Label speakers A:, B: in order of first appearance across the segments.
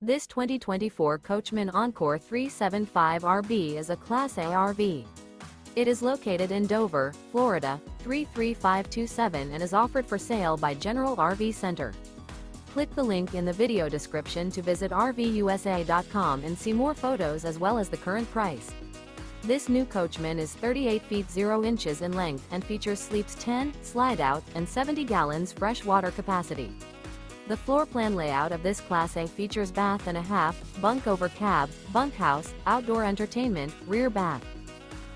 A: This 2024 Coachmen Encore 375RB is a Class A RV. It is located in Dover, Florida, 33527 and is offered for sale by General RV Center. Click the link in the video description to visit RVUSA.com and see more photos as well as the current price. This new Coachmen is 38 feet 0 inches in length and features sleeps 10, slide-out, and 70 gallons fresh water capacity. The floor plan layout of this Class A features bath and a half, bunk over cab, bunkhouse, outdoor entertainment, rear bath.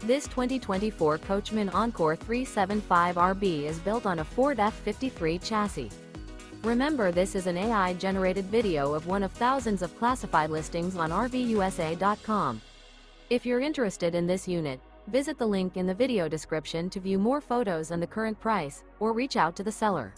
A: This 2024 Coachmen Encore 375RB is built on a Ford F53 chassis. Remember, this is an AI-generated video of one of thousands of classified listings on RVUSA.com. If you're interested in this unit, visit the link in the video description to view more photos and the current price, or reach out to the seller.